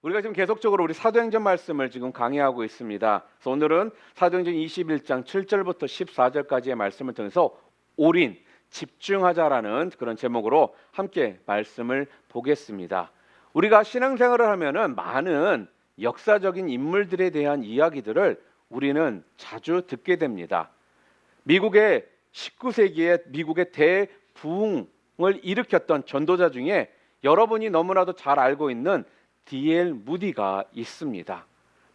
우리가 지금 계속적으로 우리 사도행전 말씀을 지금 강의하고 있습니다. 그래서 오늘은 사도행전 21장 7절부터 14절까지의 말씀을 통해서 올인, 집중하자라는 그런 제목으로 함께 말씀을 보겠습니다. 우리가 신앙생활을 하면은 많은 역사적인 인물들에 대한 이야기들을 우리는 자주 듣게 됩니다. 미국의 19세기에 미국의 대부흥을 일으켰던 전도자 중에 여러분이 너무나도 잘 알고 있는 D.L. 무디가 있습니다.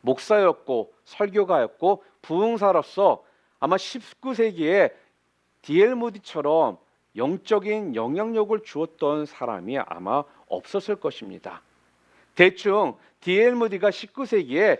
목사였고 설교가였고 부흥사로서 아마 19세기에 D.L. 무디처럼 영적인 영향력을 주었던 사람이 아마 없었을 것입니다. 대충 D.L. 무디가 19세기에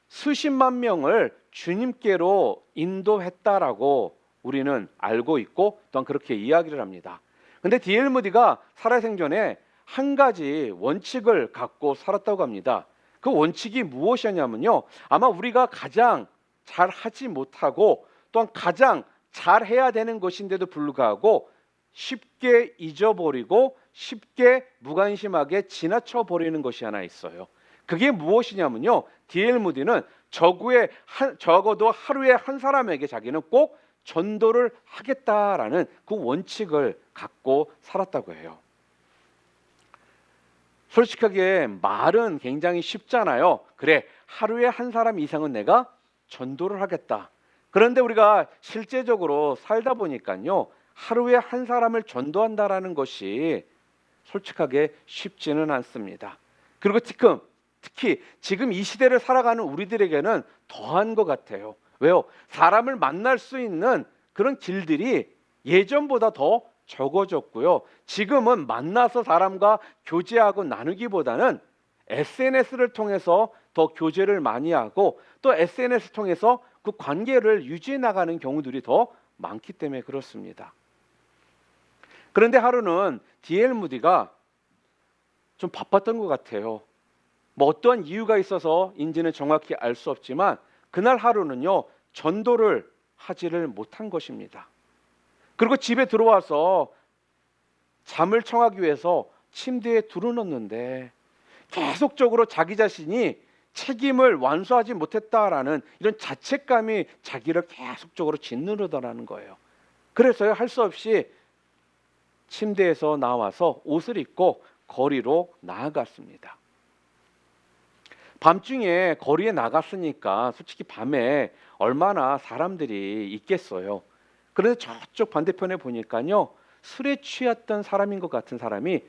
수십만 명을 주님께로 인도했다라고 우리는 알고 있고 또한 그렇게 이야기를 합니다. 근데 D.L. 무디가 살아생전에 한 가지 원칙을 갖고 살았다고 합니다. 그 원칙이 무엇이었냐면요, 아마 우리가 가장 잘 하지 못하고 또한 가장 잘 해야 되는 것인데도 불구하고 쉽게 잊어버리고 쉽게 무관심하게 지나쳐 버리는 것이 하나 있어요. 그게 무엇이냐면요, D.L. 무디는 적어도 하루에 한 사람에게 자기는 꼭 전도를 하겠다라는 그 원칙을 갖고 살았다고 해요. 솔직하게 말은 굉장히 쉽잖아요. 그래, 하루에 한 사람 이상은 내가 전도를 하겠다. 그런데 우리가 실제적으로 살다 보니까요, 하루에 한 사람을 전도한다라는 것이 솔직하게 쉽지는 않습니다. 그리고 특히 지금 이 시대를 살아가는 우리들에게는 더한 것 같아요. 왜요? 사람을 만날 수 있는 그런 길들이 예전보다 더 적어졌고요. 지금은 만나서 사람과 교제하고 나누기보다는 SNS를 통해서 더 교제를 많이 하고 또 SNS 통해서 그 관계를 유지해 나가는 경우들이 더 많기 때문에 그렇습니다. 그런데 하루는 D.L. 무디가 좀 바빴던 것 같아요. 뭐 어떠한 이유가 있어서인지는 정확히 알 수 없지만 그날 하루는요, 전도를 하지를 못한 것입니다. 그리고 집에 들어와서 잠을 청하기 위해서 침대에 두루놓는데 계속적으로 자기 자신이 책임을 완수하지 못했다라는 이런 자책감이 자기를 계속적으로 짓누르더라는 거예요. 그래서요, 할 수 없이 침대에서 나와서 옷을 입고 거리로 나아갔습니다. 밤중에 거리에 나갔으니까 솔직히 밤에 얼마나 사람들이 있겠어요. 그런데 저쪽 반대편에 보니까요, 술에 취했던 사람인 것 같은 사람이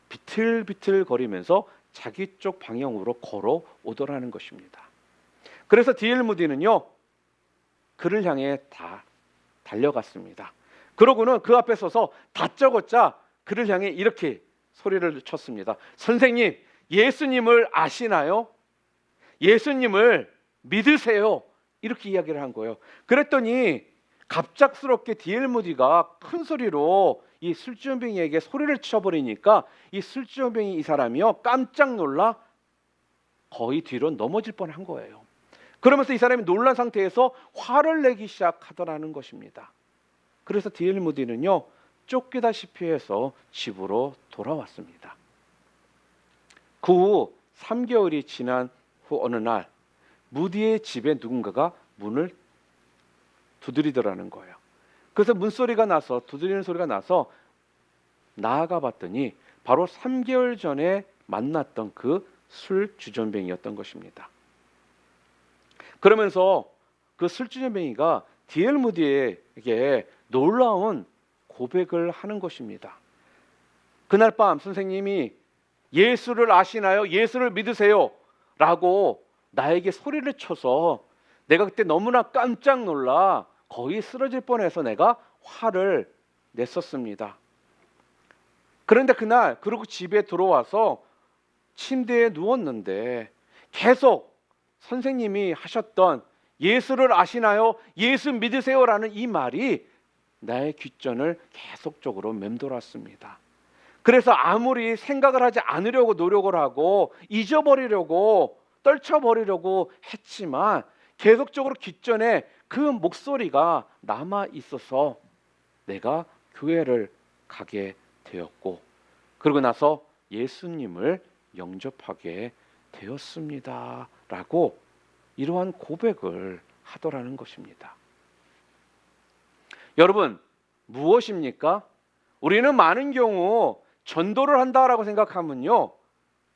비틀비틀 거리면서 자기 쪽 방향으로 걸어오더라는 것입니다. 그래서 D.L. 무디는요, 그를 향해 다 달려갔습니다. 그러고는 그 앞에 서서 다짜고짜 그를 향해 이렇게 소리를 쳤습니다. 선생님, 예수님을 아시나요? 예수님을 믿으세요. 이렇게 이야기를 한 거예요. 그랬더니 갑작스럽게 D.L. 무디가 큰 소리로 이 술주정뱅이에게 소리를 쳐버리니까 이 술주정뱅이 이 사람이요, 깜짝 놀라 거의 뒤로 넘어질 뻔한 거예요. 그러면서 이 사람이 놀란 상태에서 화를 내기 시작하더라는 것입니다. 그래서 D.L. 무디는요, 쫓기다시피 해서 집으로 돌아왔습니다. 그 후 3개월이 지난 후 어느 날 무디의 집에 누군가가 문을 두드리더라는 거예요. 그래서 문소리가 나서 두드리는 소리가 나서 나아가 봤더니 바로 3개월 전에 만났던 그 술주전뱅이였던 것입니다. 그러면서 그 술주전뱅이가 D.L. 무디에게 놀라운 고백을 하는 것입니다. 그날 밤 선생님이 예수를 아시나요? 예수를 믿으세요? 라고 나에게 소리를 쳐서 내가 그때 너무나 깜짝 놀라 거의 쓰러질 뻔해서 내가 화를 냈었습니다. 그런데 그날 그리고 집에 들어와서 침대에 누웠는데 계속 선생님이 하셨던 예수를 아시나요? 예수 믿으세요? 라는 이 말이 나의 귓전을 계속적으로 맴돌았습니다. 그래서 아무리 생각을 하지 않으려고 노력을 하고 잊어버리려고 떨쳐버리려고 했지만 계속적으로 귓전에 그 목소리가 남아 있어서 내가 교회를 가게 되었고 그러고 나서 예수님을 영접하게 되었습니다라고 이러한 고백을 하더라는 것입니다. 여러분, 무엇입니까? 우리는 많은 경우 전도를 한다라고 생각하면요,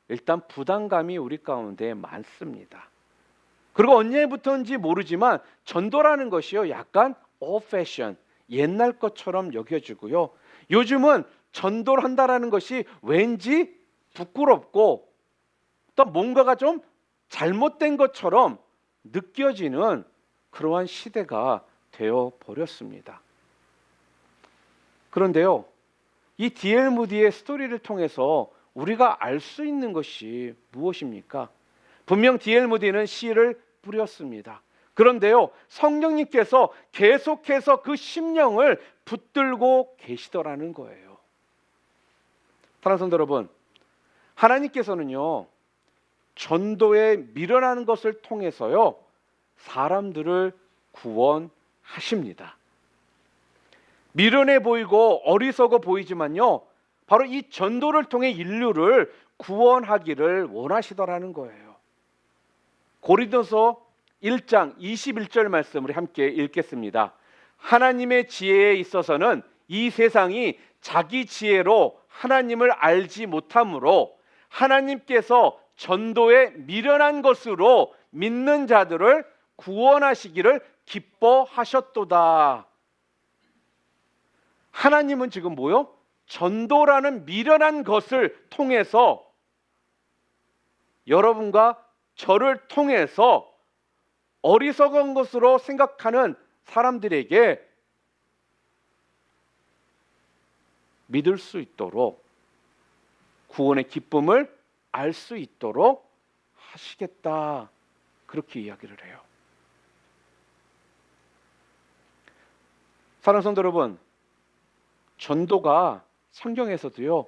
일단 부담감이 우리 가운데 많습니다. 그리고 언제부터인지 모르지만 전도라는 것이요, 약간 old fashion, 옛날 것처럼 여겨지고요. 요즘은 전도를 한다라는 것이 왠지 부끄럽고 또 뭔가가 좀 잘못된 것처럼 느껴지는 그러한 시대가 되어 버렸습니다. 그런데요, 이 D.L. 무디의 스토리를 통해서 우리가 알 수 있는 것이 무엇입니까? 분명 D.L. 무디는 시를 뿌렸습니다. 그런데요, 성령님께서 계속해서 그 심령을 붙들고 계시더라는 거예요. 사랑하는 성도 여러분, 하나님께서는요, 전도에 밀어나는 것을 통해서요, 사람들을 구원하십니다. 미련해 보이고 어리석어 보이지만요, 바로 이 전도를 통해 인류를 구원하기를 원하시더라는 거예요. 고린도서 1장 21절 말씀을 함께 읽겠습니다. 하나님의 지혜에 있어서는 이 세상이 자기 지혜로 하나님을 알지 못하므로 하나님께서 전도에 미련한 것으로 믿는 자들을 구원하시기를 기뻐하셨도다. 하나님은 지금 뭐요? 전도라는 미련한 것을 통해서 여러분과 저를 통해서 어리석은 것으로 생각하는 사람들에게 믿을 수 있도록 구원의 기쁨을 알 수 있도록 하시겠다, 그렇게 이야기를 해요. 사랑하는 성도 여러분, 전도가 성경에서도요,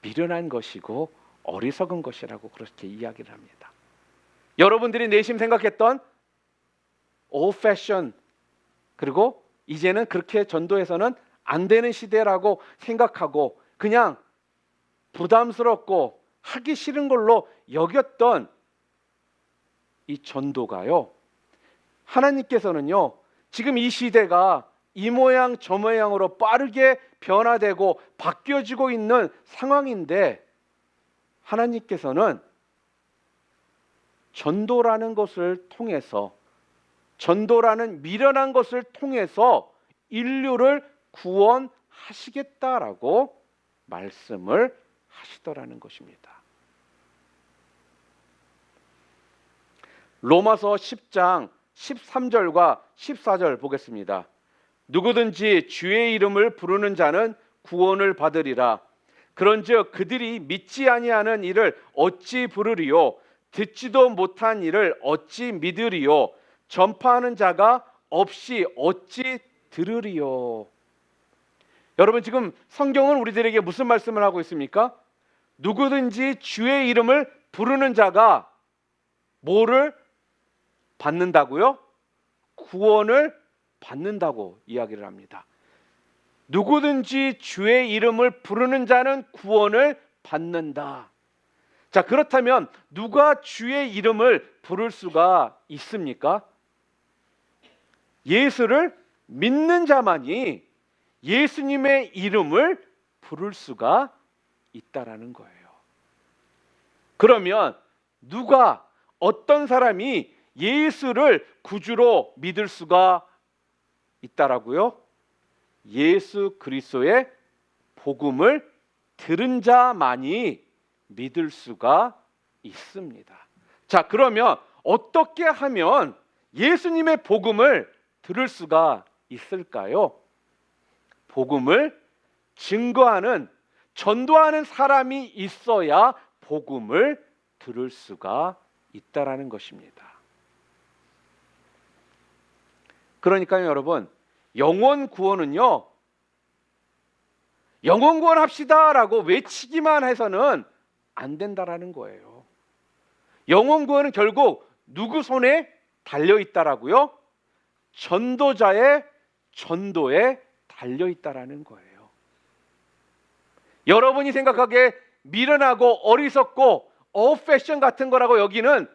미련한 것이고 어리석은 것이라고 그렇게 이야기를 합니다. 여러분들이 내심 생각했던 old fashion, 그리고 이제는 그렇게 전도해서는 안 되는 시대라고 생각하고 그냥 부담스럽고 하기 싫은 걸로 여겼던 이 전도가요, 하나님께서는요, 지금 이 시대가 이 모양 저 모양으로 빠르게 변화되고 바뀌어지고 있는 상황인데, 하나님께서는 전도라는 것을 통해서, 전도라는 미련한 것을 통해서 인류를 구원하시겠다라고 말씀을 하시더라는 것입니다. 로마서 10장 13절과 14절 보겠습니다. 누구든지 주의 이름을 부르는 자는 구원을 받으리라. 그런즉 그들이 믿지 아니하는 이를 어찌 부르리요? 듣지도 못한 이를 어찌 믿으리요? 전파하는 자가 없이 어찌 들으리요? 여러분, 지금 성경은 우리들에게 무슨 말씀을 하고 있습니까? 누구든지 주의 이름을 부르는 자가 뭐를 받는다고요? 구원을 받는다고 이야기를 합니다. 누구든지 주의 이름을 부르는 자는 구원을 받는다. 자, 그렇다면 누가 주의 이름을 부를 수가 있습니까? 예수를 믿는 자만이 예수님의 이름을 부를 수가 있다라는 거예요. 그러면 누가, 어떤 사람이 예수를 구주로 믿을 수가 있다라고요? 예수 그리스도의 복음을 들은 자만이 믿을 수가 있습니다. 자, 그러면 어떻게 하면 예수님의 복음을 들을 수가 있을까요? 복음을 증거하는, 전도하는 사람이 있어야 복음을 들을 수가 있다라는 것입니다. 그러니까요, 여러분, 영혼 구원은요, 영혼 구원합시다라고 외치기만 해서는 안 된다라는 거예요. 영혼 구원은 결국 누구 손에 달려 있다라고요? 전도자의 전도에 달려 있다라는 거예요. 여러분이 생각하기에 미련하고 어리석고 패션 같은 거라고 여기는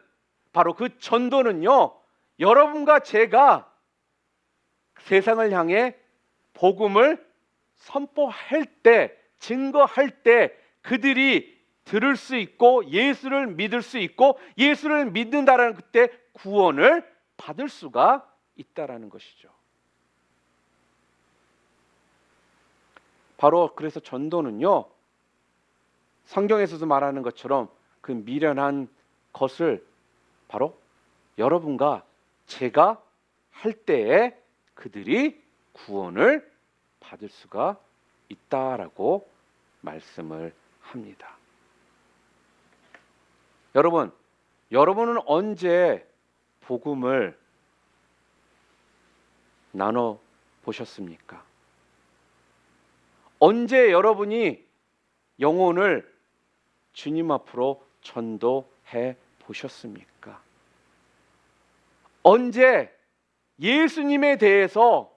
바로 그 전도는요, 여러분과 제가 세상을 향해 복음을 선포할 때, 증거할 때 그들이 들을 수 있고 예수를 믿을 수 있고 예수를 믿는다라는 그때 구원을 받을 수가 있다라는 것이죠. 바로 그래서 전도는요, 성경에서도 말하는 것처럼 그 미련한 것을 바로 여러분과 제가 할 때에 그들이 구원을 받을 수가 있다라고 말씀을 합니다. 여러분은 언제 복음을 나눠 보셨습니까? 언제 여러분이 영혼을 주님 앞으로 전도해 보셨습니까? 언제 예수님에 대해서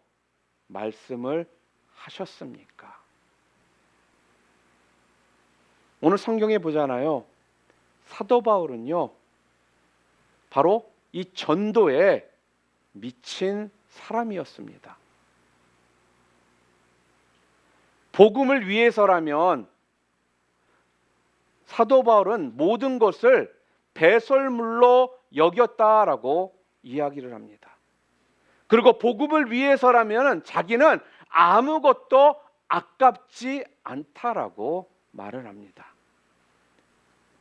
말씀을 하셨습니까? 오늘 성경에 보잖아요. 사도 바울은요, 바로 이 전도에 미친 사람이었습니다. 복음을 위해서라면 사도 바울은 모든 것을 배설물로 여겼다라고 이야기를 합니다. 그리고 복음을 위해서라면 자기는 아무것도 아깝지 않다라고 말을 합니다.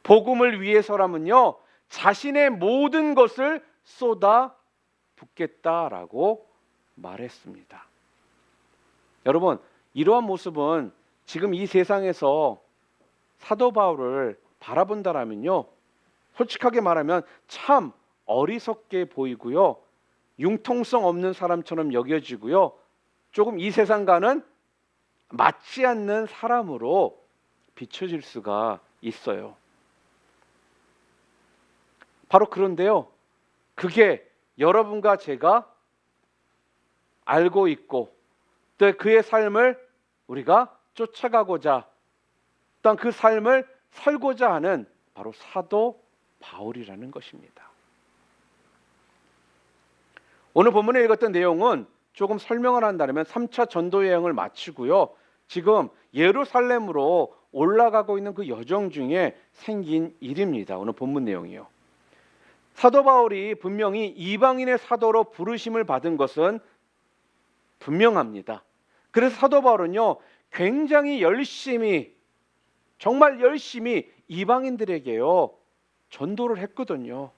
복음을 위해서라면요, 자신의 모든 것을 쏟아 붓겠다라고 말했습니다. 여러분, 이러한 모습은 지금 이 세상에서 사도 바울을 바라본다라면요, 솔직하게 말하면 참 어리석게 보이고요, 융통성 없는 사람처럼 여겨지고요, 조금 이 세상과는 맞지 않는 사람으로 비춰질 수가 있어요. 바로 그런데요, 그게 여러분과 제가 알고 있고 또 그의 삶을 우리가 쫓아가고자, 또한 그 삶을 살고자 하는 바로 사도 바울이라는 것입니다. 오늘 본문에 읽었던 내용은 조금 설명을 한다면 3차 전도 여행을 마치고요, 지금 예루살렘으로 올라가고 있는 그 여정 중에 생긴 일입니다. 오늘 본문 내용이요. 사도 바울이 분명히 이방인의 사도로 부르심을 받은 것은 분명합니다. 그래서 사도 바울은요, 굉장히 열심히, 정말 열심히 이방인들에게요 전도를 했거든요.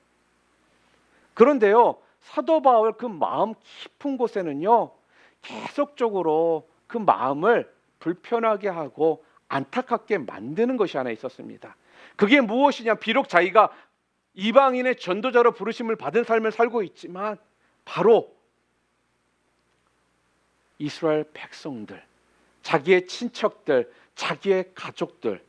그런데요, 사도 바울 그 마음 깊은 곳에는요, 계속적으로 그 마음을 불편하게 하고 안타깝게 만드는 것이 하나 있었습니다. 그게 무엇이냐? 비록 자기가 이방인의 전도자로 부르심을 받은 삶을 살고 있지만 바로 이스라엘 백성들, 자기의 친척들, 자기의 가족들,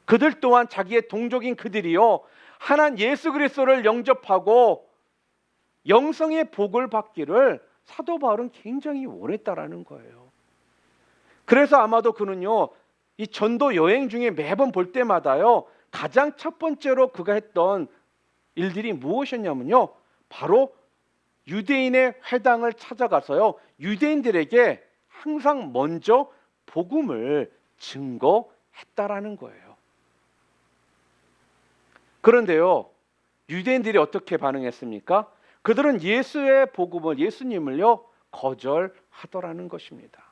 그들 또한 자기의 동족인 그들이요, 하나님 예수 그리스도를 영접하고 영성의 복을 받기를 사도 바울은 굉장히 원했다라는 거예요. 그래서 아마도 그는요, 이 전도 여행 중에 매번 볼 때마다요, 가장 첫 번째로 그가 했던 일들이 무엇이었냐면요, 바로 유대인의 회당을 찾아가서요, 유대인들에게 항상 먼저 복음을 증거했다라는 거예요. 그런데요, 유대인들이 어떻게 반응했습니까? 그들은 예수의 복음을, 예수님을요 거절하더라는 것입니다.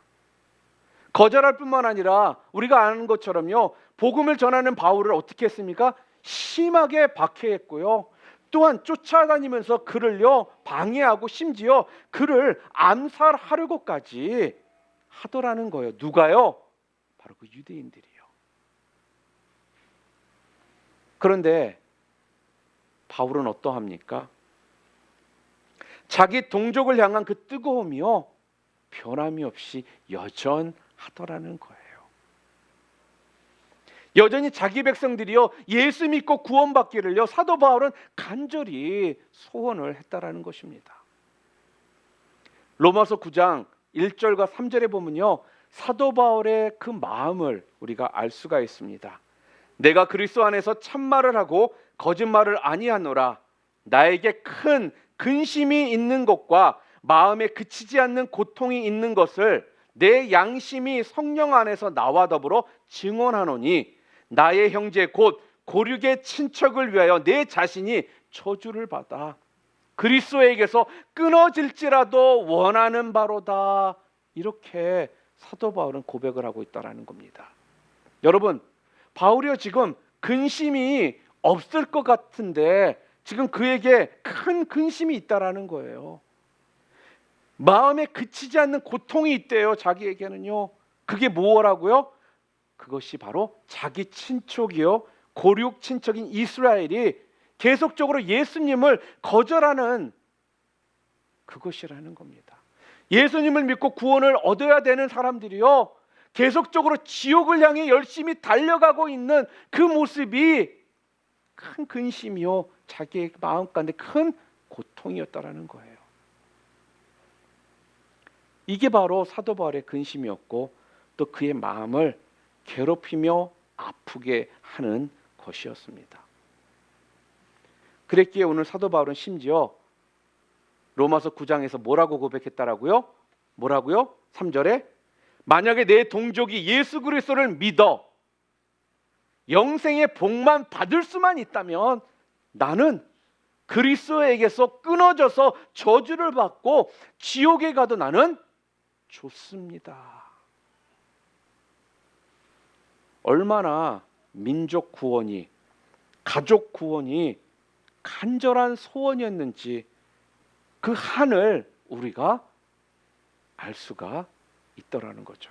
거절할 뿐만 아니라 우리가 아는 것처럼요, 복음을 전하는 바울을 어떻게 했습니까? 심하게 박해했고요, 또한 쫓아다니면서 그를요 방해하고 심지어 그를 암살하려고까지 하더라는 거예요. 누가요? 바로 그 유대인들이요. 그런데 바울은 어떠합니까? 자기 동족을 향한 그 뜨거움이요 변함이 없이 여전하더라는 거예요. 여전히 자기 백성들이요 예수 믿고 구원받기를요 사도 바울은 간절히 소원을 했다라는 것입니다. 로마서 9장 1절과 3절에 보면요, 사도 바울의 그 마음을 우리가 알 수가 있습니다. 내가 그리스도 안에서 참말을 하고 거짓말을 아니하노라. 나에게 큰 근심이 있는 것과 마음에 그치지 않는 고통이 있는 것을 내 양심이 성령 안에서 나와 더불어 증언하노니 나의 형제 곧 고륙의 친척을 위하여 내 자신이 저주를 받아 그리스도에게서 끊어질지라도 원하는 바로다. 이렇게 사도 바울은 고백을 하고 있다는 겁니다. 여러분, 바울이요 지금 근심이 없을 것 같은데 지금 그에게 큰 근심이 있다라는 거예요. 마음에 그치지 않는 고통이 있대요. 자기에게는요. 그게 뭐라고요? 그것이 바로 자기 친척이요 고륙 친척인 이스라엘이 계속적으로 예수님을 거절하는 그것이라는 겁니다. 예수님을 믿고 구원을 얻어야 되는 사람들이요 계속적으로 지옥을 향해 열심히 달려가고 있는 그 모습이 큰 근심이요 자기의 마음 가운데 큰 고통이었다라는 거예요. 이게 바로 사도 바울의 근심이었고 또 그의 마음을 괴롭히며 아프게 하는 것이었습니다. 그랬기에 오늘 사도 바울은 심지어 로마서 9장에서 뭐라고 고백했다라고요? 뭐라고요? 3절에 만약에 내 동족이 예수 그리스도를 믿어 영생의 복만 받을 수만 있다면 나는 그리스도에게서 끊어져서 저주를 받고 지옥에 가도 나는 좋습니다. 얼마나 민족 구원이, 가족 구원이 간절한 소원이었는지 그 한을 우리가 알 수가 있더라는 거죠.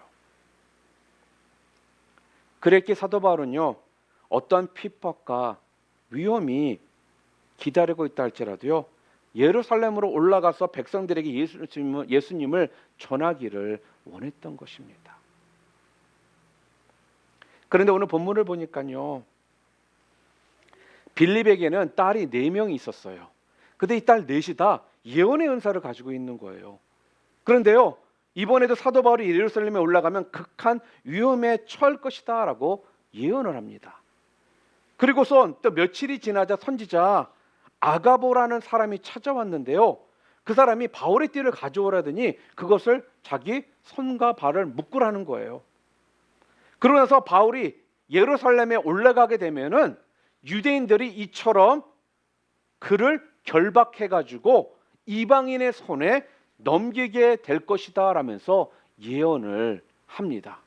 그랬기에 사도 바울은요 어떤 핍박과 위험이 기다리고 있다 할지라도요 예루살렘으로 올라가서 백성들에게 예수님을 전하기를 원했던 것입니다. 그런데 오늘 본문을 보니까요 빌립에게는 딸이 4명이 있었어요. 근데 이 딸 넷이 다 예언의 은사를 가지고 있는 거예요. 그런데요 이번에도 사도 바울이 예루살렘에 올라가면 극한 위험에 처할 것이다 라고 예언을 합니다. 그리고선 또 며칠이 지나자 선지자 아가보라는 사람이 찾아왔는데요 그 사람이 바울의 띠를 가져오라더니 그것을 자기 손과 발을 묶으라는 거예요. 그러고 나서 바울이 예루살렘에 올라가게 되면은 유대인들이 이처럼 그를 결박해가지고 이방인의 손에 넘기게 될 것이다 라면서 예언을 합니다.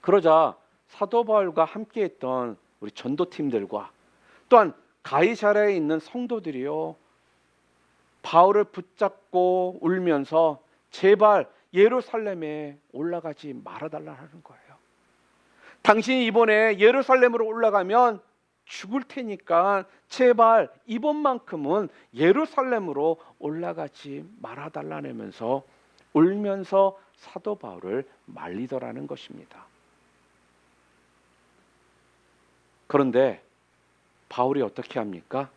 그러자 사도 바울과 함께했던 우리 전도팀들과 또한 가이사랴에 있는 성도들이요 바울을 붙잡고 울면서 제발 예루살렘에 올라가지 말아달라는 거예요. 당신이 이번에 예루살렘으로 올라가면 죽을 테니까 제발 이번만큼은 예루살렘으로 올라가지 말아달라면서 울면서 사도 바울을 말리더라는 것입니다. 그런데 바울이 어떻게 합니까?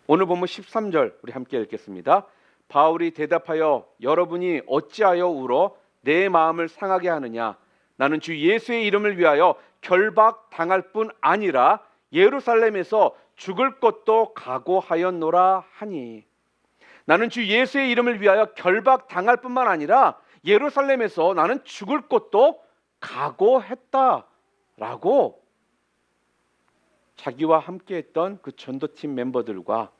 오늘 본문 13절 우리 함께 읽겠습니다. 바울이 대답하여 여러분이 어찌하여 울어 내 마음을 상하게 하느냐? 나는 주 예수의 이름을 위하여 결박당할 뿐 아니라 예루살렘에서 죽을 것도 각오하였노라 하니 나는 주 예수의 이름을 위하여 결박당할 뿐만 아니라 예루살렘에서 나는 죽을 것도 각오했다라고 자기와 함께했던 그 전도팀 멤버들과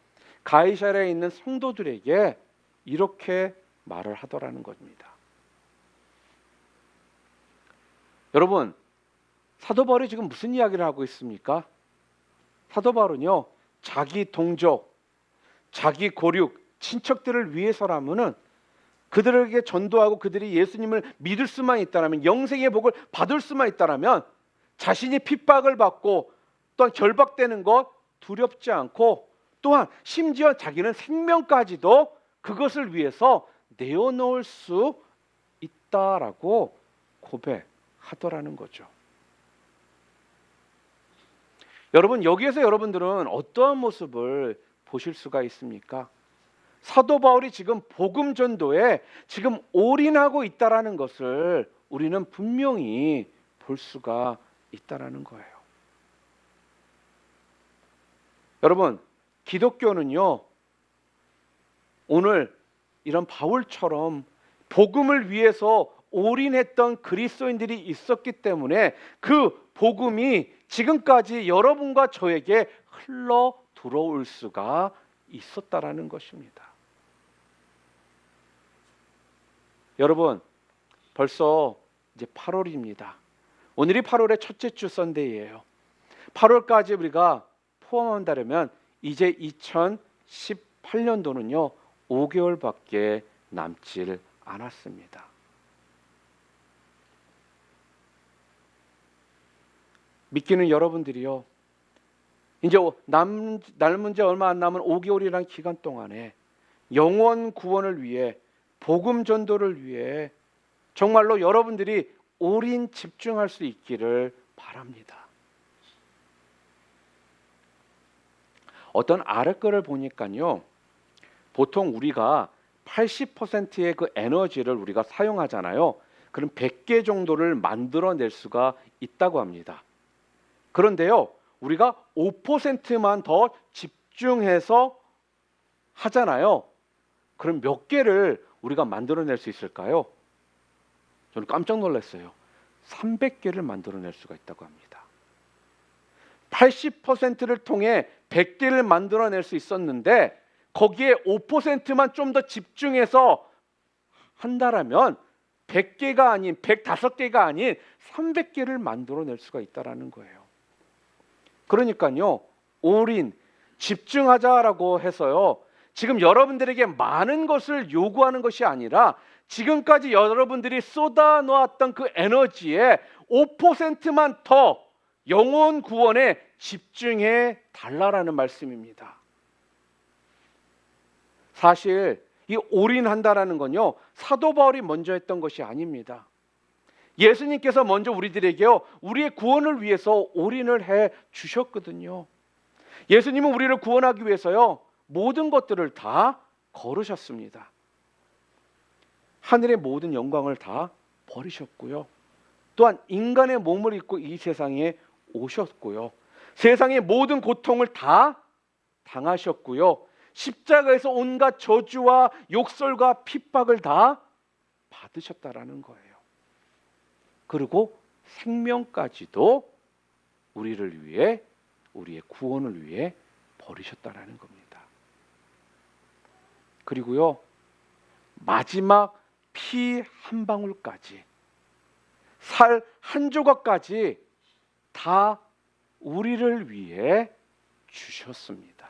가이사랴에 있는 성도들에게 이렇게 말을 하더라는 겁니다. 여러분, 사도 바울이 지금 무슨 이야기를 하고 있습니까? 사도 바울은요 자기 동족, 자기 고륙, 친척들을 위해서라면은 그들에게 전도하고 그들이 예수님을 믿을 수만 있다라면 영생의 복을 받을 수만 있다라면 자신이 핍박을 받고 또한 결박되는 것 두렵지 않고 또한 심지어 자기는 생명까지도 그것을 위해서 내어놓을 수 있다라고 고백하더라는 거죠. 여러분 여기에서 여러분들은 어떠한 모습을 보실 수가 있습니까? 사도 바울이 지금 복음 전도에 지금 올인하고 있다라는 것을 우리는 분명히 볼 수가 있다라는 거예요. 여러분, 기독교는요, 오늘 이런 바울처럼 복음을 위해서 올인했던 그리스도인들이 있었기 때문에 그 복음이 지금까지 여러분과 저에게 흘러 들어올 수가 있었다라는 것입니다. 여러분, 벌써 이제 8월입니다. 오늘이 8월의 첫째 주 선데이예요. 8월까지 우리가 포함한다면 이제 2018년도는요 5개월밖에 남질 않았습니다. 믿기는 여러분들이요, 이제 남은 지 얼마 안 남은 5개월이라는 기간 동안에 영혼 구원을 위해, 복음 전도를 위해 정말로 여러분들이 올인 집중할 수 있기를 바랍니다. 어떤 아르거를 보니까요, 보통 우리가 80%의 그 에너지를 우리가 사용하잖아요. 그럼 100개 정도를 만들어낼 수가 있다고 합니다. 그런데요, 우리가 5%만 더 집중해서 하잖아요. 그럼 몇 개를 우리가 만들어낼 수 있을까요? 저는 깜짝 놀랐어요. 300개를 만들어낼 수가 있다고 합니다. 80%를 통해 100개를 만들어낼 수 있었는데 거기에 5%만 좀 더 집중해서 한다라면 100개가 아닌 105개가 아닌 300개를 만들어낼 수가 있다라는 거예요. 그러니까요, 올인 집중하자라고 해서요, 지금 여러분들에게 많은 것을 요구하는 것이 아니라 지금까지 여러분들이 쏟아 놓았던 그 에너지에 5%만 더 영혼 구원에 집중해 달라라는 말씀입니다. 사실 이 올인한다라는 건요, 사도 바울이 먼저 했던 것이 아닙니다. 예수님께서 먼저 우리들에게요, 우리의 구원을 위해서 올인을 해 주셨거든요. 예수님은 우리를 구원하기 위해서요, 모든 것들을 다 걸으셨습니다. 하늘의 모든 영광을 다 버리셨고요, 또한 인간의 몸을 입고 이 세상에 오셨고요, 세상의 모든 고통을 다 당하셨고요, 십자가에서 온갖 저주와 욕설과 핍박을 다 받으셨다라는 거예요. 그리고 생명까지도 우리를 위해, 우리의 구원을 위해 버리셨다라는 겁니다. 그리고요, 마지막 피 한 방울까지, 살 한 조각까지 다 우리를 위해 주셨습니다.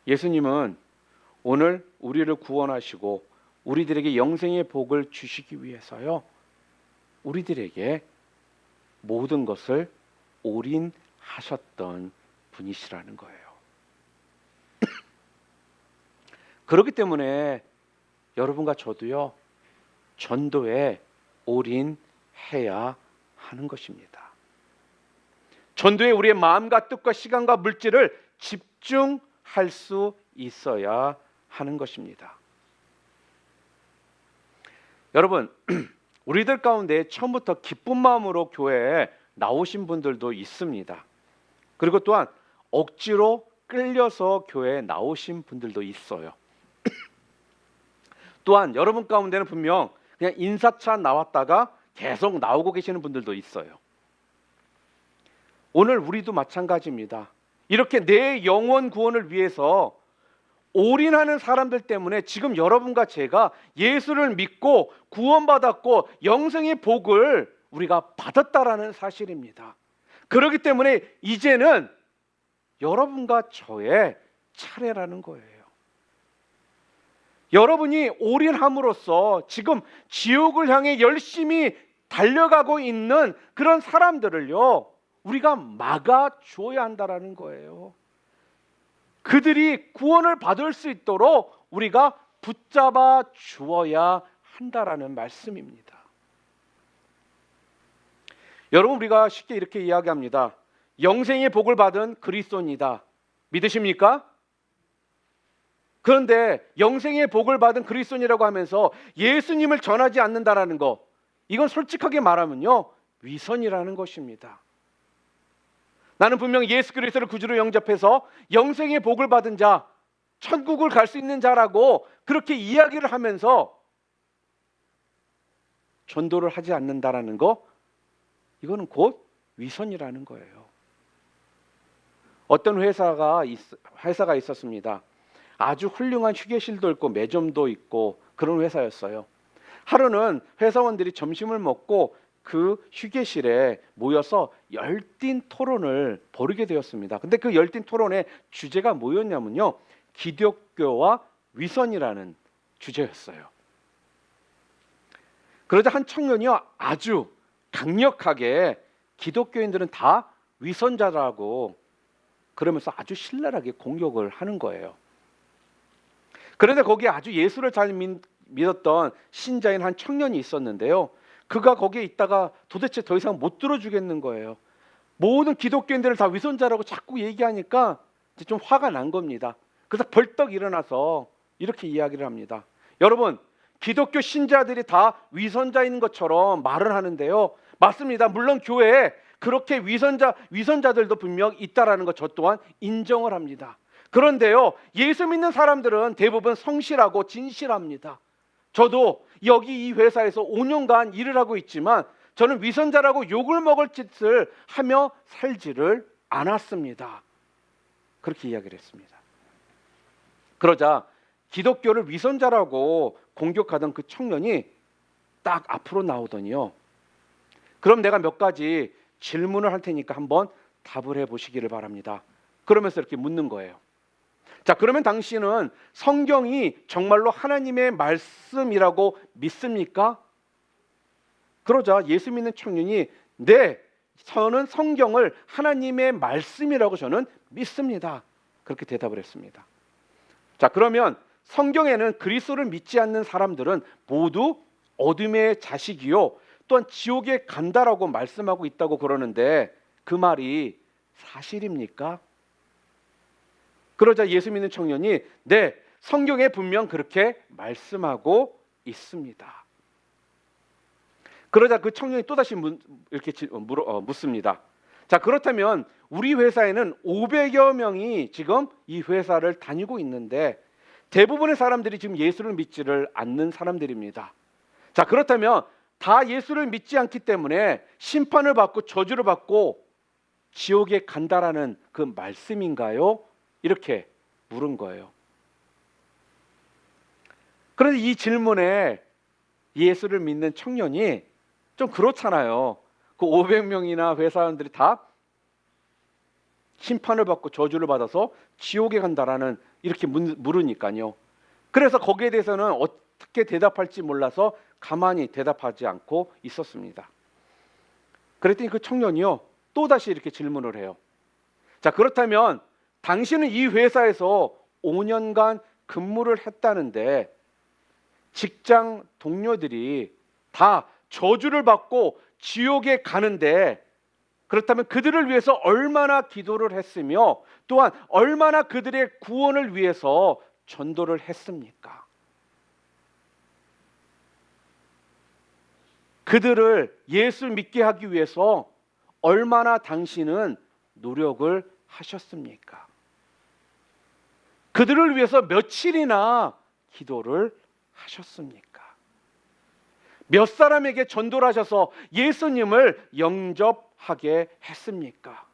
예수님은 오늘 우리를 구원하시고 우리들에게 영생의 복을 주시기 위해서요, 우리들에게 모든 것을 올인하셨던 분이시라는 거예요. 그렇기 때문에 여러분과 저도요, 전도에 올인해야 하는 것입니다. 전도에 우리의 마음과 뜻과 시간과 물질을 집중할 수 있어야 하는 것입니다. 여러분, 우리들 가운데 처음부터 기쁜 마음으로 교회에 나오신 분들도 있습니다. 그리고 또한 억지로 끌려서 교회에 나오신 분들도 있어요. 또한 여러분 가운데는 분명 그냥 인사차 나왔다가 계속 나오고 계시는 분들도 있어요. 오늘 우리도 마찬가지입니다. 이렇게 내 영혼 구원을 위해서 올인하는 사람들 때문에 지금 여러분과 제가 예수를 믿고 구원받았고 영생의 복을 우리가 받았다라는 사실입니다. 그렇기 때문에 이제는 여러분과 저의 차례라는 거예요. 여러분이 올인함으로써 지금 지옥을 향해 열심히 달려가고 있는 그런 사람들을요, 우리가 막아줘야 한다라는 거예요. 그들이 구원을 받을 수 있도록 우리가 붙잡아 주어야 한다라는 말씀입니다. 여러분, 우리가 쉽게 이렇게 이야기합니다. 영생의 복을 받은 그리스도인이다. 믿으십니까? 그런데 영생의 복을 받은 그리스도인이라고 하면서 예수님을 전하지 않는다라는 거, 이건 솔직하게 말하면요, 위선이라는 것입니다. 나는 분명 예수 그리스도를 구주로 영접해서 영생의 복을 받은 자, 천국을 갈 수 있는 자라고 그렇게 이야기를 하면서 전도를 하지 않는다라는 거, 이거는 곧 위선이라는 거예요. 어떤 회사가 있었습니다. 아주 훌륭한 휴게실도 있고 매점도 있고 그런 회사였어요. 하루는 회사원들이 점심을 먹고 그 휴게실에 모여서 열띤 토론을 벌이게 되었습니다. 근데 그 열띤 토론의 주제가 뭐였냐면요, 기독교와 위선이라는 주제였어요. 그러자 한 청년이요, 아주 강력하게 기독교인들은 다 위선자라고 그러면서 아주 신랄하게 공격을 하는 거예요. 그런데 거기에 아주 예수를 잘 믿었던 신자인 한 청년이 있었는데요, 그가 거기에 있다가 도대체 더 이상 못 들어주겠는 거예요. 모든 기독교인들을 다 위선자라고 자꾸 얘기하니까 이제 좀 화가 난 겁니다. 그래서 벌떡 일어나서 이렇게 이야기를 합니다. 여러분, 기독교 신자들이 다 위선자인 것처럼 말을 하는데요, 맞습니다. 물론 교회에 그렇게 위선자들도 분명 있다라는 것 저 또한 인정을 합니다. 그런데요, 예수 믿는 사람들은 대부분 성실하고 진실합니다. 저도 여기 이 회사에서 5년간 일을 하고 있지만 저는 위선자라고 욕을 먹을 짓을 하며 살지를 않았습니다. 그렇게 이야기를 했습니다. 그러자 기독교를 위선자라고 공격하던 그 청년이 딱 앞으로 나오더니요, 그럼 내가 몇 가지 질문을 할 테니까 한번 답을 해보시기를 바랍니다. 그러면서 이렇게 묻는 거예요. 자, 그러면 당신은 성경이 정말로 하나님의 말씀이라고 믿습니까? 그러자 예수 믿는 청년이 네, 저는 성경을 하나님의 말씀이라고 저는 믿습니다. 그렇게 대답을 했습니다. 자, 그러면 성경에는 그리스도를 믿지 않는 사람들은 모두 어둠의 자식이요, 또한 지옥에 간다라고 말씀하고 있다고 그러는데 그 말이 사실입니까? 그러자 예수 믿는 청년이 네, 성경에 분명 그렇게 말씀하고 있습니다. 그러자 그 청년이 또다시 이렇게 묻습니다. 자, 그렇다면 우리 회사에는 500여 명이 지금 이 회사를 다니고 있는데 대부분의 사람들이 지금 예수를 믿지를 않는 사람들입니다. 자, 그렇다면 다 예수를 믿지 않기 때문에 심판을 받고 저주를 받고 지옥에 간다라는 그 말씀인가요? 이렇게 물은 거예요. 그런데 이 질문에 예수를 믿는 청년이 좀 그렇잖아요. 그 500명이나 회사원들이 다 심판을 받고 저주를 받아서 지옥에 간다라는 이렇게 물으니까요. 그래서 거기에 대해서는 어떻게 대답할지 몰라서 가만히 대답하지 않고 있었습니다. 그랬더니 그 청년이요, 또다시 이렇게 질문을 해요. 자, 그렇다면 당신은 이 회사에서 5년간 근무를 했다는데 직장 동료들이 다 저주를 받고 지옥에 가는데 그렇다면 그들을 위해서 얼마나 기도를 했으며 또한 얼마나 그들의 구원을 위해서 전도를 했습니까? 그들을 예수 믿게 하기 위해서 얼마나 당신은 노력을 하셨습니까? 그들을 위해서 며칠이나 기도를 하셨습니까? 몇 사람에게 전도를 하셔서 예수님을 영접하게 했습니까?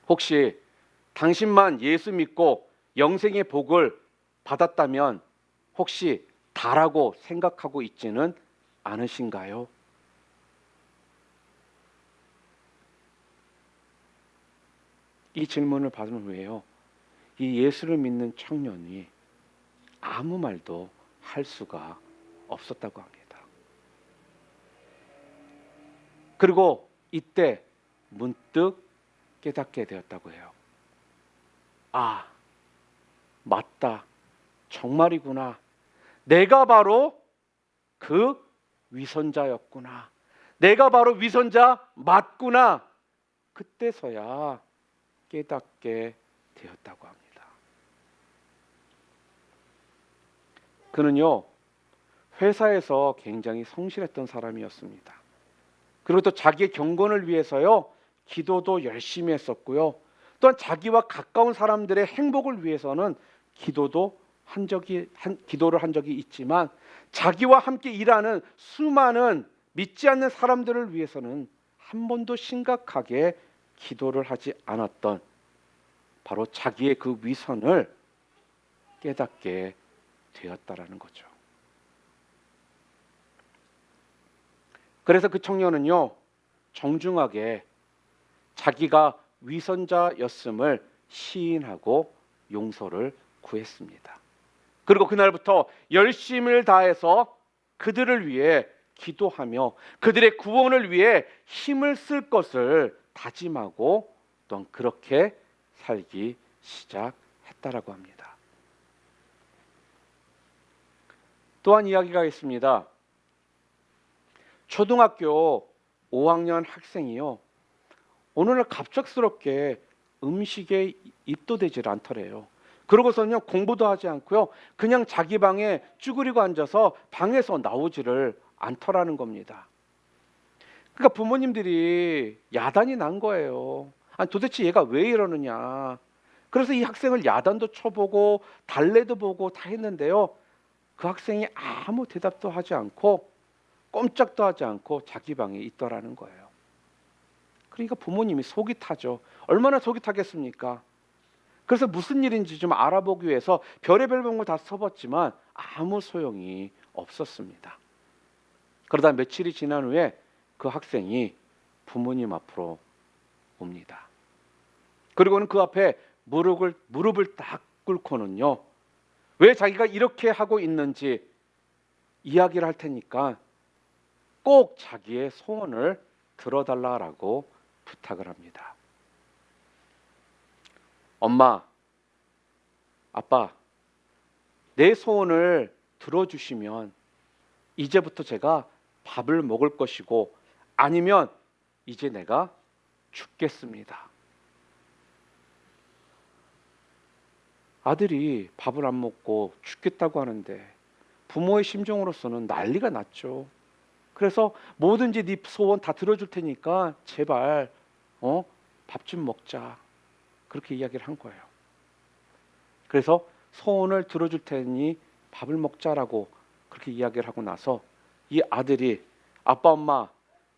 혹시 당신만 예수 믿고 영생의 복을 받았다면 혹시 다라고 생각하고 있지는 않으신가요? 이 질문을 받은 후에요, 이 예수를 믿는 청년이 아무 말도 할 수가 없었다고 합니다. 그리고 이때 문득 깨닫게 되었다고 해요. 아, 맞다. 정말이구나. 내가 바로 그 위선자였구나. 내가 바로 위선자 맞구나. 그때서야 깨닫게 되었다고 합니다. 그는요, 회사에서 굉장히 성실했던 사람이었습니다. 그리고 또 자기의 경건을 위해서요, 기도도 열심히 했었고요. 또한 자기와 가까운 사람들의 행복을 위해서는 기도를 한 적이 있지만, 자기와 함께 일하는 수많은 믿지 않는 사람들을 위해서는 한 번도 심각하게 기도를 하지 않았던, 바로 자기의 그 위선을 깨닫게 되었다라는 거죠. 그래서 그 청년은요, 정중하게 자기가 위선자였음을 시인하고 용서를 구했습니다. 그리고 그날부터 열심을 다해서 그들을 위해 기도하며 그들의 구원을 위해 힘을 쓸 것을 다짐하고 또한 그렇게 살기 시작했다라고 합니다. 또한 이야기가 있습니다. 초등학교 5학년 학생이요, 어느 날 갑작스럽게 음식에 입도 되질 않더래요. 그러고서는요, 공부도 하지 않고요, 그냥 자기 방에 쭈그리고 앉아서 방에서 나오지를 않더라는 겁니다. 그러니까 부모님들이 야단이 난 거예요. 아니, 도대체 얘가 왜 이러느냐. 그래서 이 학생을 야단도 쳐보고 달래도 보고 다 했는데요, 그 학생이 아무 대답도 하지 않고 꼼짝도 하지 않고 자기 방에 있더라는 거예요. 그러니까 부모님이 속이 타죠. 얼마나 속이 타겠습니까? 그래서 무슨 일인지 좀 알아보기 위해서 별의별 방법을 다 써봤지만 아무 소용이 없었습니다. 그러다 며칠이 지난 후에 그 학생이 부모님 앞으로 옵니다. 그리고는 그 앞에 무릎을 딱 꿇고는요, 왜 자기가 이렇게 하고 있는지 이야기를 할 테니까 꼭 자기의 소원을 들어달라고 부탁을 합니다. 엄마, 아빠, 내 소원을 들어주시면 이제부터 제가 밥을 먹을 것이고, 아니면 이제 내가 죽겠습니다. 아들이 밥을 안 먹고 죽겠다고 하는데 부모의 심정으로서는 난리가 났죠. 그래서 뭐든지 네 소원 다 들어줄 테니까 제발 밥 좀 먹자, 그렇게 이야기를 한 거예요. 그래서 소원을 들어줄 테니 밥을 먹자라고 그렇게 이야기를 하고 나서 이 아들이, 아빠 엄마,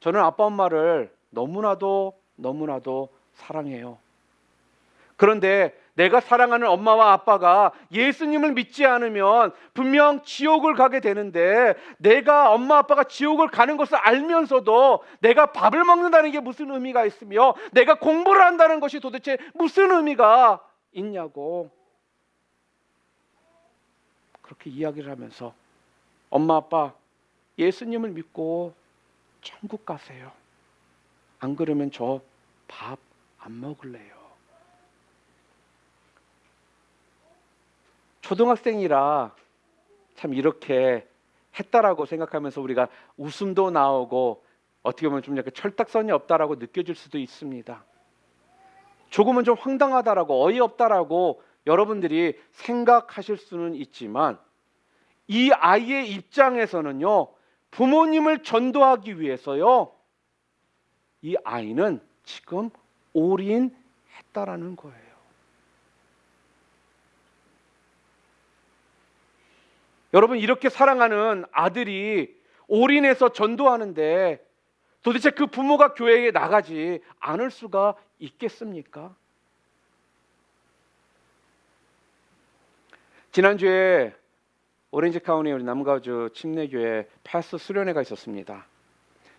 저는 아빠 엄마를 너무나도 사랑해요. 그런데 내가 사랑하는 엄마와 아빠가 예수님을 믿지 않으면 분명 지옥을 가게 되는데, 내가 엄마 아빠가 지옥을 가는 것을 알면서도 내가 밥을 먹는다는 게 무슨 의미가 있으며 내가 공부를 한다는 것이 도대체 무슨 의미가 있냐고 그렇게 이야기를 하면서, 엄마 아빠 예수님을 믿고 천국 가세요. 안 그러면 저 밥 안 먹을래요. 초등학생이라 참 이렇게 했다라고 생각하면서 우리가 웃음도 나오고 어떻게 보면 좀 약간 철딱선이 없다라고 느껴질 수도 있습니다. 조금은 좀 황당하다라고, 어이없다라고 여러분들이 생각하실 수는 있지만, 이 아이의 입장에서는요, 부모님을 전도하기 위해서요, 이 아이는 지금 올인했다라는 거예요. 여러분, 이렇게 사랑하는 아들이 올인해서 전도하는데 도대체 그 부모가 교회에 나가지 않을 수가 있겠습니까? 지난주에 오렌지 카운티 우리 남가주 침례교회 패스 수련회가 있었습니다.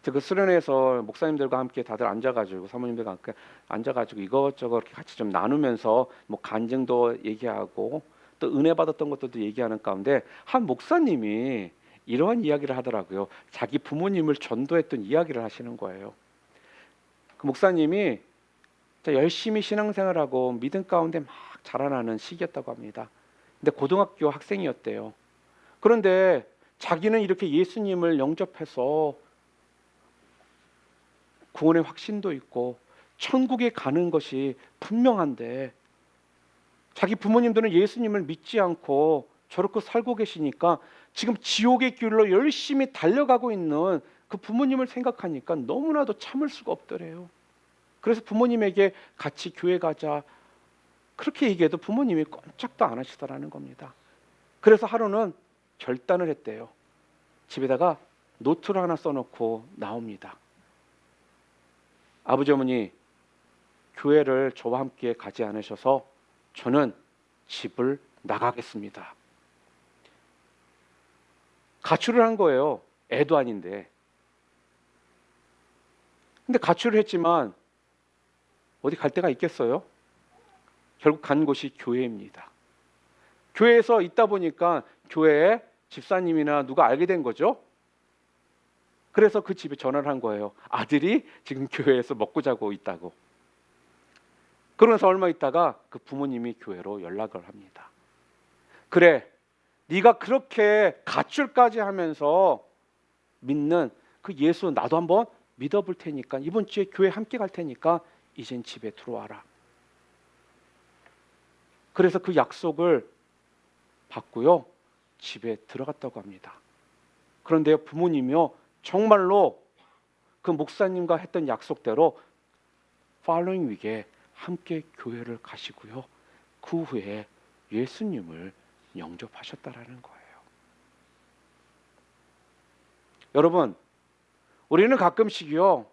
그 수련회에서 목사님들과 함께 다들 앉아가지고, 사모님들과 함께 앉아가지고 이것저것 같이 좀 나누면서 뭐 간증도 얘기하고 또 은혜 받았던 것들도 얘기하는 가운데 한 목사님이 이러한 이야기를 하더라고요. 자기 부모님을 전도했던 이야기를 하시는 거예요. 그 목사님이 열심히 신앙생활하고 믿음 가운데 막 자라나는 시기였다고 합니다. 근데 고등학교 학생이었대요. 그런데 자기는 이렇게 예수님을 영접해서 구원의 확신도 있고 천국에 가는 것이 분명한데, 자기 부모님들은 예수님을 믿지 않고 저렇게 살고 계시니까 지금 지옥의 길로 열심히 달려가고 있는 그 부모님을 생각하니까 너무나도 참을 수가 없더래요. 그래서 부모님에게 같이 교회 가자 그렇게 얘기해도 부모님이 꼼짝도 안 하시더라는 겁니다. 그래서 하루는 결단을 했대요. 집에다가 노트를 하나 써놓고 나옵니다. 아버지 어머니, 교회를 저와 함께 가지 않으셔서 저는 집을 나가겠습니다. 가출을 한 거예요. 애도 아닌데. 근데 가출을 했지만 어디 갈 데가 있겠어요? 결국 간 곳이 교회입니다. 교회에서 있다 보니까 교회에 집사님이나 누가 알게 된 거죠. 그래서 그 집에 전화를 한 거예요. 아들이 지금 교회에서 먹고 자고 있다고. 그러면서 얼마 있다가 그 부모님이 교회로 연락을 합니다. 그래, 네가 그렇게 가출까지 하면서 믿는 그 예수 나도 한번 믿어볼 테니까 이번 주에 교회 함께 갈 테니까 이젠 집에 들어와라. 그래서 그 약속을 받고요, 집에 들어갔다고 합니다. 그런데요, 부모님이요 정말로 그 목사님과 했던 약속대로 팔로잉 위크에 함께 교회를 가시고요, 그 후에 예수님을 영접하셨다라는 거예요. 여러분, 우리는 가끔씩요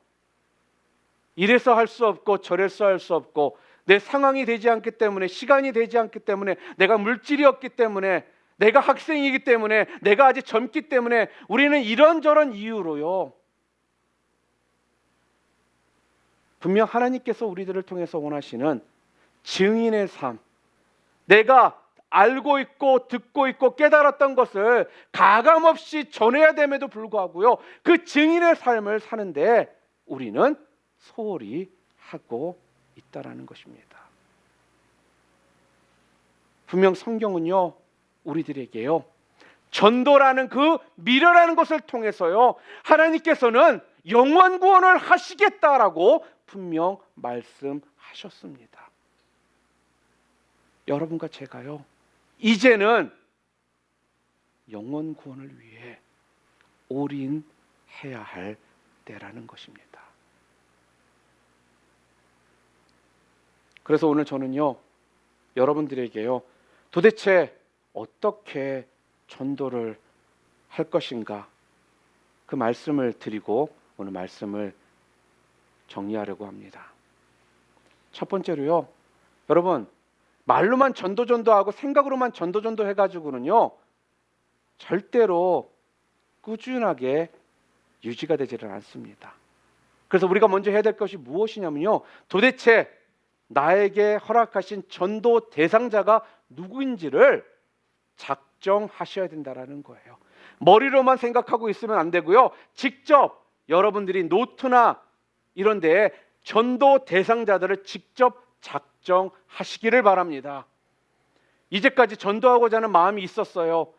이래서 할 수 없고 저래서 할 수 없고 내 상황이 되지 않기 때문에, 시간이 되지 않기 때문에, 내가 물질이 없기 때문에, 내가 학생이기 때문에, 내가 아직 젊기 때문에 우리는 이런저런 이유로요 분명 하나님께서 우리들을 통해서 원하시는 증인의 삶, 내가 알고 있고 듣고 있고 깨달았던 것을 가감없이 전해야 됨에도 불구하고요 그 증인의 삶을 사는데 우리는 소홀히 하고 있다라는 것입니다. 분명 성경은요 우리들에게요 전도라는 그 미래라는 것을 통해서요 하나님께서는 영원 구원을 하시겠다라고 분명 말씀하셨습니다. 여러분과 제가요 이제는 영원 구원을 위해 올인해야 할 때라는 것입니다. 그래서 오늘 저는요 여러분들에게요 도대체 어떻게 전도를 할 것인가 그 말씀을 드리고 오늘 말씀을 정리하려고 합니다. 첫 번째로요 여러분, 말로만 전도하고 생각으로만 전도 해가지고는요 절대로 꾸준하게 유지가 되지를 않습니다. 그래서 우리가 먼저 해야 될 것이 무엇이냐면요 도대체 나에게 허락하신 전도 대상자가 누구인지를 작정하셔야 된다는 거예요. 머리로만 생각하고 있으면 안 되고요 직접 여러분들이 노트나 이런 데에 전도 대상자들을 직접 작정하시기를 바랍니다. 이제까지 전도하고자 하는 마음이 있었어요.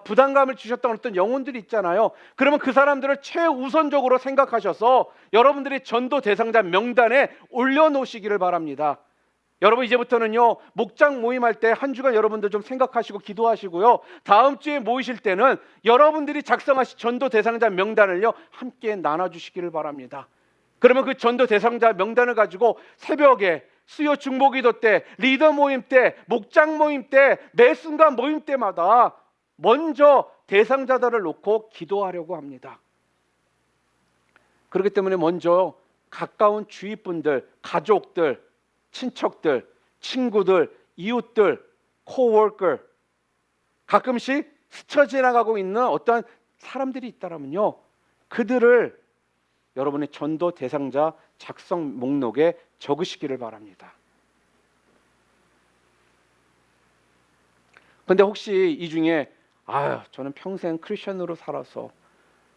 부담감을 주셨던 어떤 영혼들이 있잖아요. 그러면 그 사람들을 최우선적으로 생각하셔서 여러분들이 전도 대상자 명단에 올려놓으시기를 바랍니다. 여러분 이제부터는요 목장 모임할 때 한 주간 여러분들 좀 생각하시고 기도하시고요 다음 주에 모이실 때는 여러분들이 작성하신 전도 대상자 명단을요 함께 나눠주시기를 바랍니다. 그러면 그 전도 대상자 명단을 가지고 새벽에 수요 중보기도 때, 리더 모임 때, 목장 모임 때, 매 순간 모임 때마다 먼저 대상자들을 놓고 기도하려고 합니다. 그렇기 때문에 먼저 가까운 주위 분들, 가족들, 친척들, 친구들, 이웃들, 코워커, 가끔씩 스쳐 지나가고 있는 어떤 사람들이 있다면요 그들을 여러분의 전도 대상자 작성 목록에 적으시기를 바랍니다. 근데 혹시 이 중에 저는 평생 크리스천으로 살아서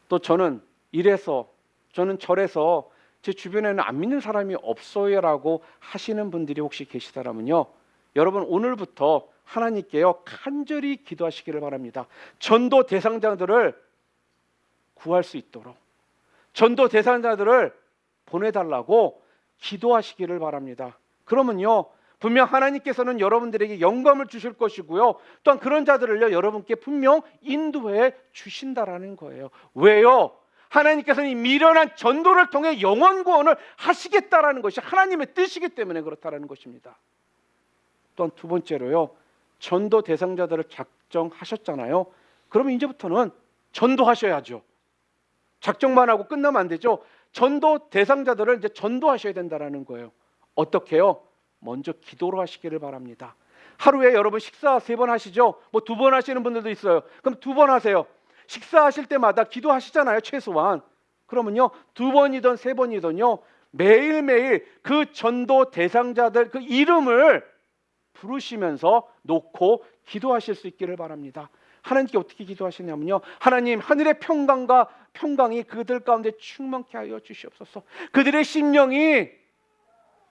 또 저는 이래서 저는 저래서 제 주변에는 안 믿는 사람이 없어요 라고 하시는 분들이 혹시 계시다면요 여러분 오늘부터 하나님께요 간절히 기도하시기를 바랍니다. 전도 대상자들을 구할 수 있도록 전도 대상자들을 보내달라고 기도하시기를 바랍니다. 그러면요 분명 하나님께서는 여러분들에게 영감을 주실 것이고요 또한 그런 자들을요 여러분께 분명 인도해 주신다라는 거예요. 왜요? 하나님께서는 이 미련한 전도를 통해 영원 구원을 하시겠다라는 것이 하나님의 뜻이기 때문에 그렇다라는 것입니다. 또한 두 번째로요, 전도 대상자들을 작정하셨잖아요. 그러면 이제부터는 전도하셔야죠. 작정만 하고 끝나면 안 되죠. 전도 대상자들을 이제 전도하셔야 된다라는 거예요. 어떻게요? 먼저 기도로 하시기를 바랍니다. 하루에 여러분 식사 3번 하시죠? 뭐 2번 하시는 분들도 있어요. 그럼 2번 하세요. 식사하실 때마다 기도하시잖아요, 최소한. 그러면요, 2번이든 3번이든요, 매일매일 그 전도 대상자들 그 이름을 부르시면서 놓고 기도하실 수 있기를 바랍니다. 하나님께 어떻게 기도하시냐면요, 하나님, 하늘의 평강이 그들 가운데 충만케 하여 주시옵소서. 그들의 심령이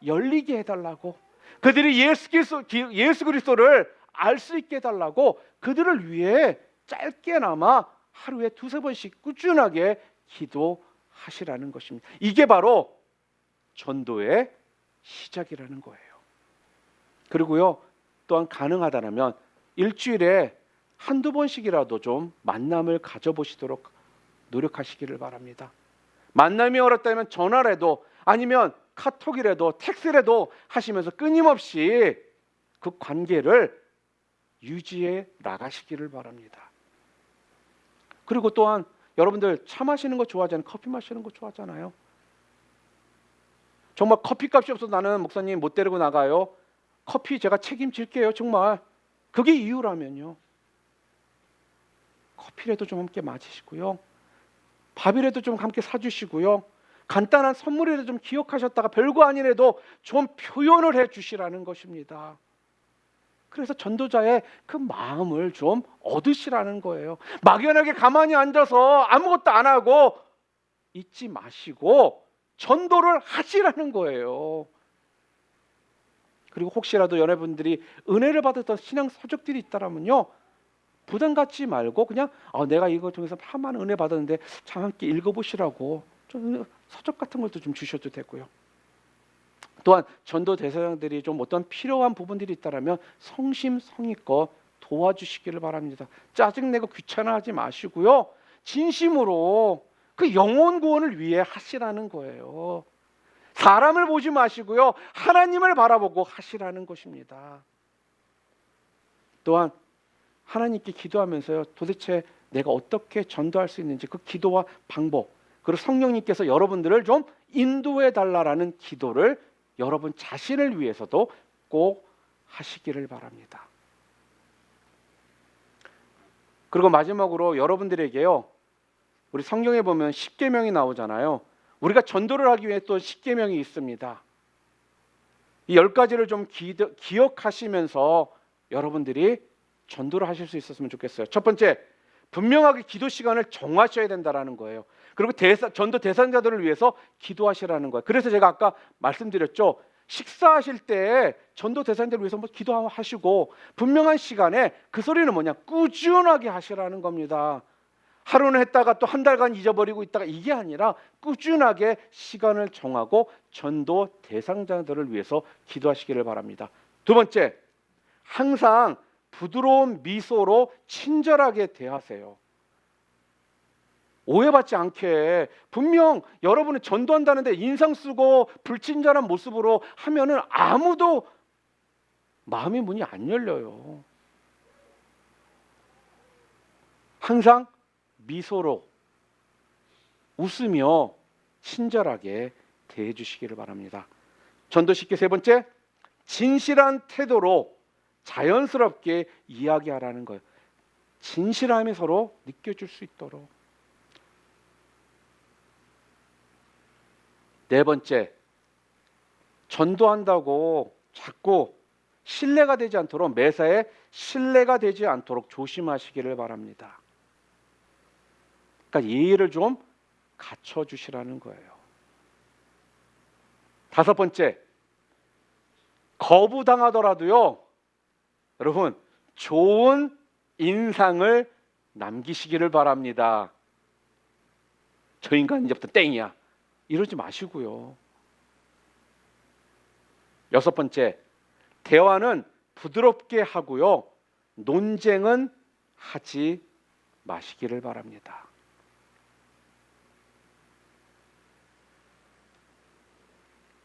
열리게 해달라고, 그들이 예수 그리스도를 알 수 있게 해달라고, 그들을 위해 짧게나마 하루에 2-3번씩 꾸준하게 기도하시라는 것입니다. 이게 바로 전도의 시작이라는 거예요. 그리고요, 또한 가능하다면 일주일에 1-2번씩이라도 좀 만남을 가져보시도록 노력하시기를 바랍니다. 만남이 어렵다면 전화라도, 아니면 카톡이라도, 텍스트라도 하시면서 끊임없이 그 관계를 유지해 나가시기를 바랍니다. 그리고 또한 여러분들 차 마시는 거 좋아하잖아요. 커피 마시는 거 좋아하잖아요. 정말 커피값이 없어서 나는 목사님 못 데리고 나가요. 커피 제가 책임질게요. 정말 그게 이유라면요, 커피라도 좀 함께 마시시고요, 밥이라도 좀 함께 사주시고요, 간단한 선물이라도 좀 기억하셨다가 별거 아니라도 좀 표현을 해 주시라는 것입니다. 그래서 전도자의 그 마음을 좀 얻으시라는 거예요. 막연하게 가만히 앉아서 아무것도 안 하고 있지 마시고 전도를 하시라는 거예요. 그리고 혹시라도 여러분들이 은혜를 받았던 신앙 서적들이 있다면요, 부담 갖지 말고 그냥 내가 이거 통해서 참 은혜 받았는데 참 함께 읽어보시라고 좀 서적 같은 것도 좀 주셔도 되고요. 또한 전도 대상들이 좀 어떤 필요한 부분들이 있다면 성심성의껏 도와주시기를 바랍니다. 짜증내고 귀찮아하지 마시고요, 진심으로 그 영혼 구원을 위해 하시라는 거예요. 사람을 보지 마시고요, 하나님을 바라보고 하시라는 것입니다. 또한 하나님께 기도하면서요, 도대체 내가 어떻게 전도할 수 있는지 그 기도와 방법, 그리고 성령님께서 여러분들을 좀 인도해 달라라는 기도를 여러분 자신을 위해서도 꼭 하시기를 바랍니다. 그리고 마지막으로 여러분들에게요, 우리 성경에 보면 10계명이 나오잖아요. 우리가 전도를 하기 위해 또 10계명이 있습니다. 이 10가지를 좀 기억하시면서 여러분들이 전도를 하실 수 있었으면 좋겠어요. 첫 번째, 분명하게 기도 시간을 정하셔야 된다는 거예요. 그리고 전도 대상자들을 위해서 기도하시라는 거예요. 그래서 제가 아까 말씀드렸죠, 식사하실 때 전도 대상자를 위해서 기도하시고 분명한 시간에, 그 소리는 뭐냐, 꾸준하게 하시라는 겁니다. 하루는 했다가 또 한 달간 잊어버리고 있다가, 이게 아니라 꾸준하게 시간을 정하고 전도 대상자들을 위해서 기도하시기를 바랍니다. 두 번째, 항상 부드러운 미소로 친절하게 대하세요. 오해받지 않게. 분명 여러분은 전도한다는데 인상 쓰고 불친절한 모습으로 하면은 아무도 마음의 문이 안 열려요. 항상 미소로 웃으며 친절하게 대해 주시기를 바랍니다. 전도 쉽게 세 번째, 진실한 태도로 자연스럽게 이야기하라는 거예요. 진실함이 서로 느껴질 수 있도록. 네 번째, 전도한다고 자꾸 신뢰가 되지 않도록, 매사에 신뢰가 되지 않도록 조심하시기를 바랍니다. 그러니까 예의를 좀 갖춰주시라는 거예요. 다섯 번째, 거부당하더라도요, 여러분 좋은 인상을 남기시기를 바랍니다. 저 인간 이제부터 땡이야, 이러지 마시고요. 여섯 번째, 대화는 부드럽게 하고요, 논쟁은 하지 마시기를 바랍니다.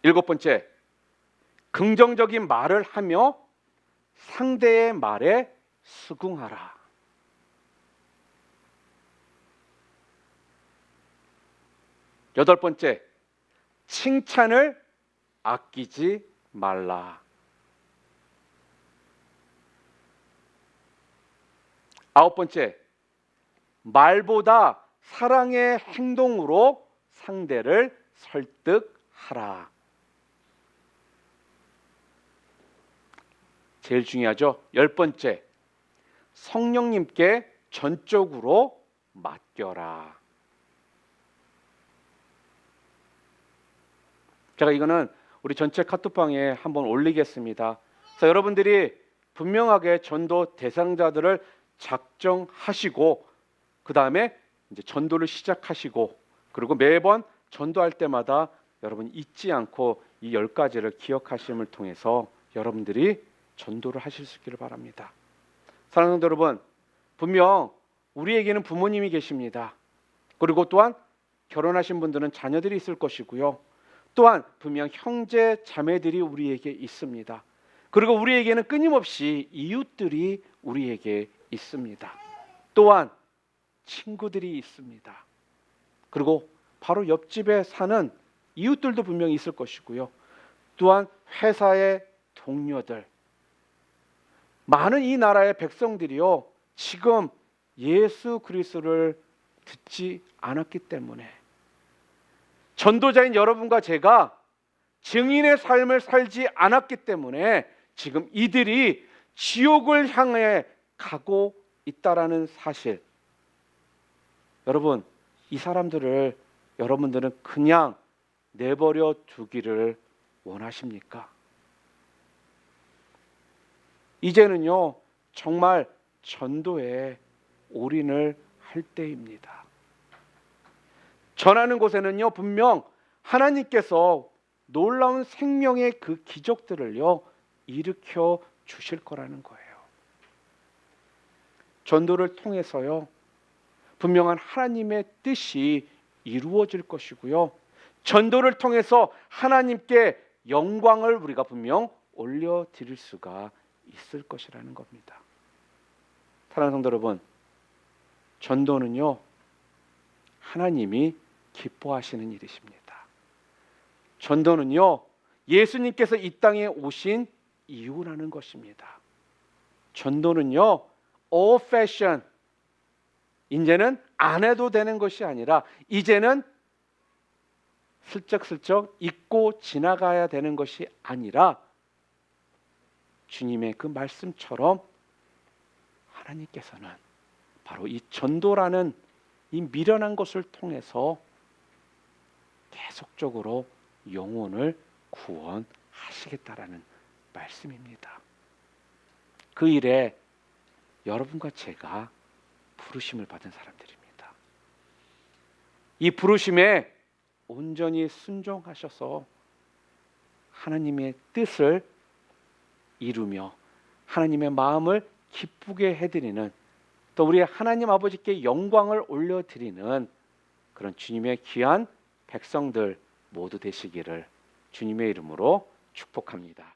7번째, 긍정적인 말을 하며 상대의 말에 수긍하라. 8번째, 칭찬을 아끼지 말라. 9번째, 말보다 사랑의 행동으로 상대를 설득하라. 제일 중요하죠. 10번째, 성령님께 전적으로 맡겨라. 제가 이거는 우리 전체 카톡방에 한번 올리겠습니다. 그래서 여러분들이 분명하게 전도 대상자들을 작정하시고 그 다음에 이제 전도를 시작하시고 그리고 매번 전도할 때마다 여러분 잊지 않고 이 10가지를 기억하심을 통해서 여러분들이 전도를 하실 수 있기를 바랍니다. 사랑하는 성도 여러분, 분명 우리에게는 부모님이 계십니다. 그리고 또한 결혼하신 분들은 자녀들이 있을 것이고요. 또한 분명 형제 자매들이 우리에게 있습니다. 그리고 우리에게는 끊임없이 이웃들이 우리에게 있습니다. 또한 친구들이 있습니다. 그리고 바로 옆집에 사는 이웃들도 분명히 있을 것이고요. 또한 회사의 동료들, 많은 이 나라의 백성들이요, 지금 예수 그리스도를 듣지 않았기 때문에 전도자인 여러분과 제가 증인의 삶을 살지 않았기 때문에 지금 이들이 지옥을 향해 가고 있다라는 사실. 여러분, 이 사람들을 여러분들은 그냥 내버려 두기를 원하십니까? 이제는요, 정말 전도에 올인을 할 때입니다. 전하는 곳에는요, 분명 하나님께서 놀라운 생명의 그 기적들을요, 일으켜 주실 거라는 거예요. 전도를 통해서요, 분명한 하나님의 뜻이 이루어질 것이고요. 전도를 통해서 하나님께 영광을 우리가 분명 올려드릴 수가 있을 것이라는 겁니다. 사랑하는 성도 여러분, 전도는요, 하나님이 기뻐하시는 일이십니다. 전도는요, 예수님께서 이 땅에 오신 이유라는 것입니다. 전도는요, old fashion, 이제는 안 해도 되는 것이 아니라 이제는 슬쩍슬쩍 잊고 지나가야 되는 것이 아니라 주님의 그 말씀처럼 하나님께서는 바로 이 전도라는 이 미련한 것을 통해서 계속적으로 영혼을 구원하시겠다라는 말씀입니다. 그 일에 여러분과 제가 부르심을 받은 사람들입니다. 이 부르심에 온전히 순종하셔서 하나님의 뜻을 이루며 하나님의 마음을 기쁘게 해드리는, 또 우리 하나님 아버지께 영광을 올려드리는 그런 주님의 귀한 백성들 모두 되시기를 주님의 이름으로 축복합니다.